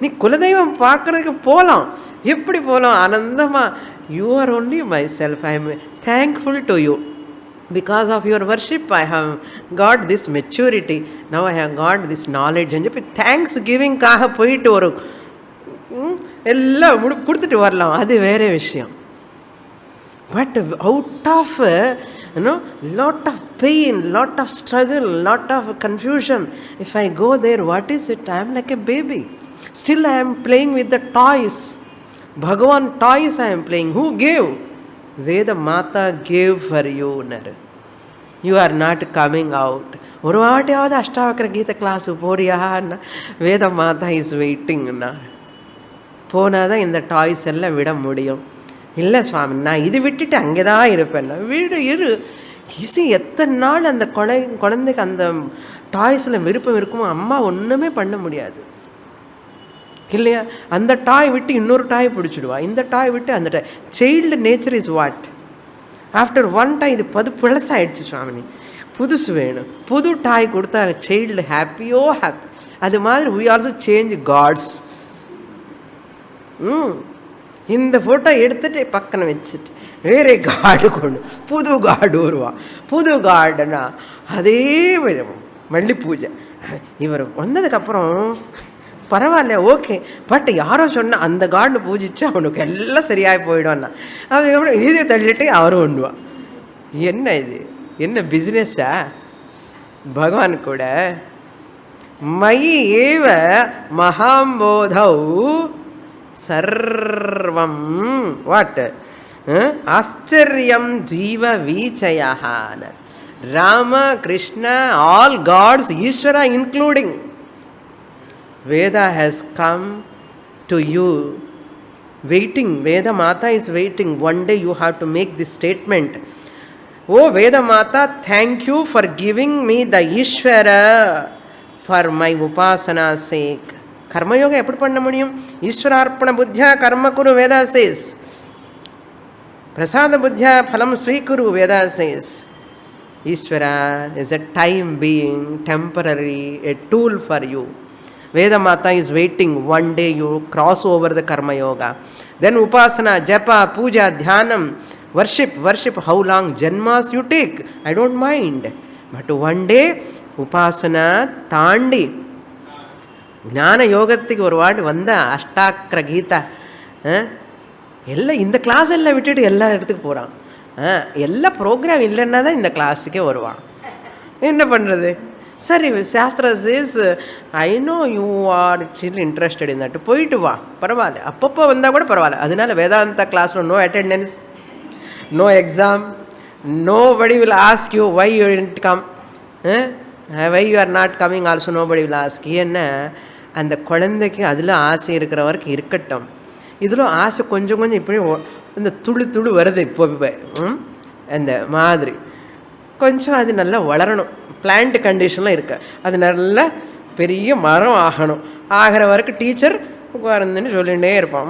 Speaker 1: நீ குலதெய்வம் பார்க்குறதுக்கு போகலாம், எப்படி போகலாம் ஆனந்தமாக. You are only my self, I am thankful to you. Because of your worship, I have got this maturity. Now I have got this knowledge. And thanks giving காக போயிட்டு ஒரு எல்லாம் கொடுத்துட்டு வரலாம், அது வேற விஷயம். But out of lot of pain, lot of struggle, lot of confusion, if I go there, what is it? I am like a baby. Still I am playing with the toys. Bhagavan toys I am playing. Who gave? Veda Mata gave for you. You are not coming out. ஒரு வாட்டியாவது அஷ்டாவக்கர கீத class போறியான்னா வேத மாதா is வெயிட்டிங்னா போனால் இந்த toys எல்லாம் விட முடியும். இல்லை சுவாமி, நான் இது விட்டுட்டு அங்கே தான் இருப்பேன். வீடு இரு இசி. எத்தனை நாள் அந்த குழந்தைக்கு அந்த டாய்ஸில் விருப்பம் இருக்குமோ அம்மா ஒன்றுமே பண்ண முடியாது இல்லையா. அந்த டாய் விட்டு இன்னொரு டாய் பிடிச்சிடுவா, இந்த டாய் விட்டு அந்த toy. Child nature is what, after one toy இது பழசாயிடுச்சு சுவாமினி, புதுசு வேணும். புது டாய் கொடுத்தா சைல்டு ஹாப்பியோ ஹாப்பி. அது மாதிரி we also change gods. இந்த ஃபோட்டோ எடுத்துகிட்டு பக்கம் வச்சுட்டு வேறே காடு கொண்டு புது காடு வருவா. புது காடுனா அதே மல்லி பூஜை. இவர் வந்ததுக்கப்புறம் பரவாயில்ல, ஓகே, பட் யாரோ சொன்னால் அந்த கார்டு பூஜிச்சு அவனுக்கு எல்லாம் சரியாகி போயிடுவான்னா, அதுக்கப்புறம் இது தள்ளிட்டு அவரும் உண்டுவான். என்ன இது, என்ன பிஸ்னஸ்ஸா? பகவான் கூட மயி ஏவ மகாம்போதௌ சர்வம் வாட் ஆச்சரியம் ஜீவ வீச்சயா. ராம கிருஷ்ண ஆல் காட்ஸ், ஈஸ்வரா including. Veda has come to you, waiting. Veda Mata is waiting. One day you have to make this statement. Oh Veda Mata, thank you for giving me the Ishvara for my upasana's sake. Karma yoga eppudu panna mudiyum? Ishwararpana buddhya karma kuru, Veda says. Prasada buddhya phalam swikuru, Veda says. Ishvara is a time being, temporary, a tool for you. Veda Mata is waiting. One day you cross over the karma yoga. Then upasana, japa, puja, dhyanam, worship. How long janmas you take, I don't mind. But one day upasana tandi ஞான யோகத்துக்கு ஒரு வாட்டி வந்த அஷ்டாக்கிர கீதா எல்லாம் இந்த class எல்லாம் விட்டுட்டு எல்லா இடத்துக்கு போகிறான். எல்லா ப்ரோக்ராம் இல்லைன்னா தான் இந்த கிளாஸுக்கே வருவான். என்ன பண்ணுறது? சரி, shastra says I know you are still interested in that, போயிட்டு வா, பரவாயில்ல, அப்பப்போ வந்தால் கூட பரவாயில்ல. அதனால வேதாந்தா கிளாஸில் no attendance, no exam, nobody will ask you why you didn't come, why you are not coming also nobody will ask. ஏன்னா அந்த குழந்தைக்கு அதில் ஆசை இருக்கிற வரைக்கும் இருக்கட்டும். இதில் ஆசை கொஞ்சம் கொஞ்சம் இப்படி இந்த துளு வருது. இப்போ அந்த மாதிரி கொஞ்சம் அது நல்லா வளரணும். பிளான்ட் கண்டிஷன்லாம் இருக்கு. அது நல்லா பெரிய மரம் ஆகணும். ஆகிற வரைக்கும் டீச்சர் உட்கார்ந்துன்னு சொல்லிகிட்டே இருப்பான்.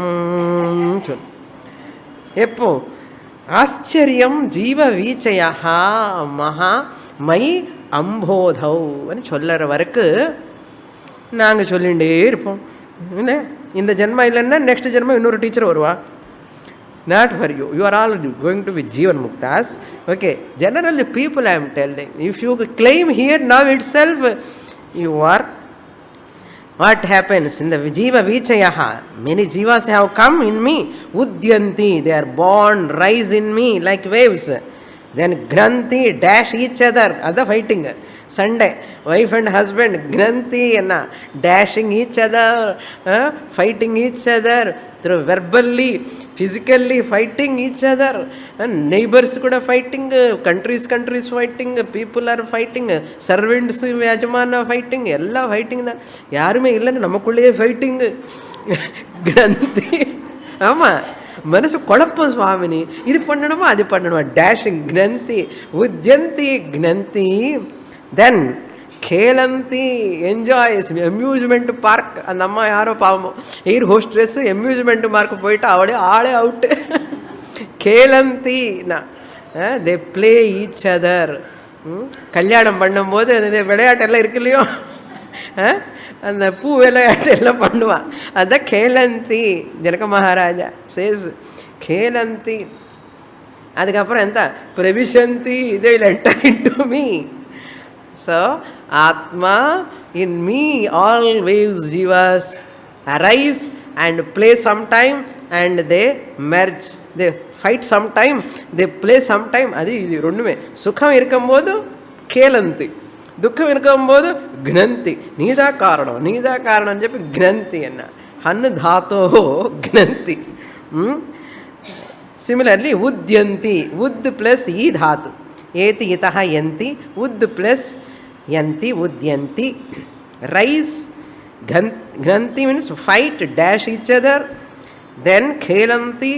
Speaker 1: சொல் எப்போ ஆச்சரியம் ஜீவ வீச்சையா மகா மை அம்போதவ்னு சொல்லுற வரைக்கும் நாங்கள் சொல்லிகிட்டே இருப்போம். என்ன இந்த ஜென்மம் இல்லைன்னா நெக்ஸ்ட் ஜென்மம் இன்னொரு டீச்சர் வருவா. Not for you. You are all going to be Jivan Muktas. Okay. Generally people I am telling, if you claim here now itself, you are, what happens in the Jiva Vichayaha? Many Jivas have come in me. Udyanti. They are born, rise in me like waves. Then Granti dash each other. Other fighting. Sunday, wife and husband, Granti, dashing each other, fighting each other, through verbally, physically fighting each other, and neighbors could are fighting, countries fighting, people are fighting, servants yajamana fighting, ella fighting da yarume illa namakulle fighting. Granti ama மனசு குழப்பம் சுவாமினி, இது பண்ணணுமா அது பண்ணணுமா, dashing கிரந்தி உத்யந்தி கிரந்தி. தென் கேலந்தி enjoys, amusement park. அந்த அம்மா யாரோ பாவமோ எயிர் ஹோஸ்ட்ரஸ் அம்யூஸ்மெண்ட் பார்க் போயிட்டு அவளே ஆளே அவுட்டு. கேலந்தி தே பிளே ஈச் அதர். கல்யாணம் பண்ணும்போது அந்த விளையாட்டெல்லாம் இருக்கு இல்லையோ, அந்த பூ விளையாட்டு எல்லாம் பண்ணுவான். அதுதான் கேலந்தி. ஜனக மகாராஜா சேஸ் கேலந்தி. அதுக்கப்புறம் எந்த பிரவிசந்தி, they will enter into me. So Atma, in me all waves jivas arise and play sometime and they merge. They fight sometime, they play sometime. அது இது ரெண்டுமே. சுகம் இருக்கும்போது கேலந்தி, துக்கம் இருக்கும்போது க்னந்தி. நீதா காரணம் நீதா காரணம் చెప్పి జ్ఞంతి అన్న హన్ను ధాతో జ్ఞంతి. సిమిలర్లీ ఉద్యంతి, ఉద్ ప్లస్ ఈ ధాతు, ఏతి ఇతః యంతి, ఉద్ ప్లస్ యంతి ఉద్యంతి. రైస్ ఘ్నంతి means fight, dash each other. Then ఖేలంతి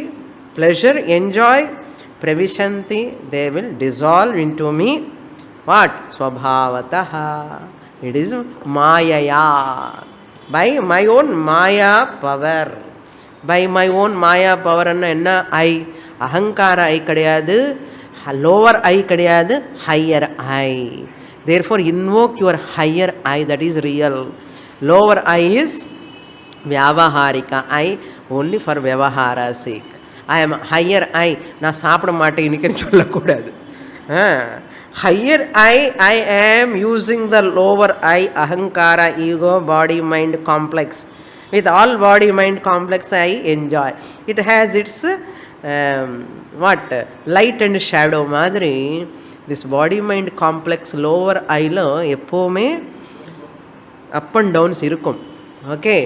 Speaker 1: ప్లెజర్, ఎంజాయ్. ప్రవిశంతి they will dissolve into me. What? Swabhavataha. It is Mayaya. By my own Maya power. By my own Maya power enna I. Ahankara I kadiyadu, lower I kadiyadu, higher I. Therefore invoke your higher I, that is real. Lower I is Vyavaharika I, only for Vyavahara sake. I am higher I. Na saapda maate inikku sollakudadu. Higher I am using the lower I, ahankara, ego, body, mind complex. With all body, mind complex I enjoy. It has its light and shadow madri. This body, mind complex lower I lo eppome up and downs irukum. Okay,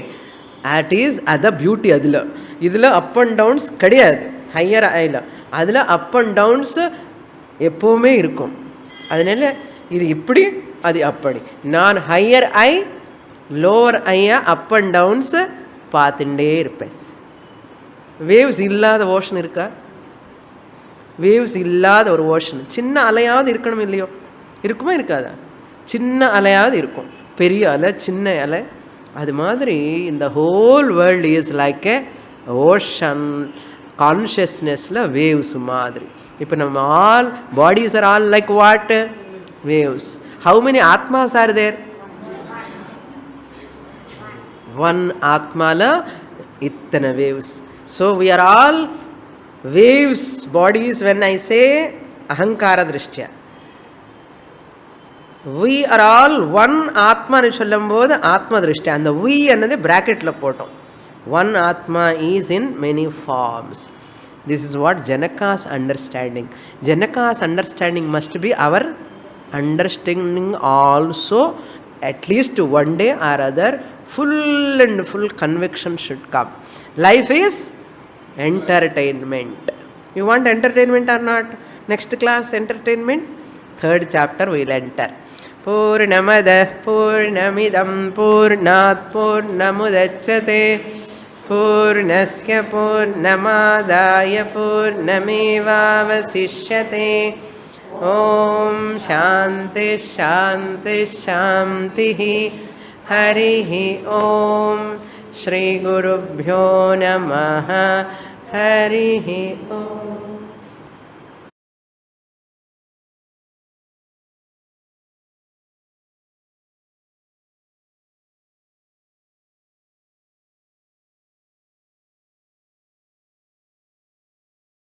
Speaker 1: that is other beauty. Idla up and downs kadiyadu. Higher I lo adula up and downs எப்போவுமே இருக்கும். அதனால இது இப்படி அது அப்படி. நான் higher ஐ lower ஐயா up and டவுன்ஸை பார்த்துட்டே இருப்பேன். வேவ்ஸ் இல்லாத ஓஷன் இருக்கா? வேவ்ஸ் இல்லாத ஒரு ஓஷன், சின்ன அலையாவது இருக்கணும் இல்லையோ? இருக்குமா இருக்காதா? சின்ன அலையாவது இருக்கும், பெரிய அலை சின்ன அலை. அது மாதிரி இந்த whole world is like a ocean. கான்ஷியஸ்னஸில் வேவ்ஸ் மாதிரி. இப்போ நம்ம all bodies are all like what? Waves. How many atmas are there? One ஆத்மால இத்தனை waves. So we are all waves bodies. When I say ahankara திருஷ்டியா we are all one atma nu sollumbodhu atma drishti and the we annadhu bracket la potom. One atma is in many forms. This is what Janaka's understanding. Janaka's understanding must be our understanding also. At least one day or other, full and full conviction should come. Life is entertainment. You want entertainment or not? Next class, entertainment. Third chapter we will enter. Purnamada Purnamidam Purnat Purnamudachyate Purnasya Purnamadaya Purnamevavasishyate. Om Shanti Shanti Shanti. Harihi Om. Shri Gurubhyo Namaha. Harihi Om.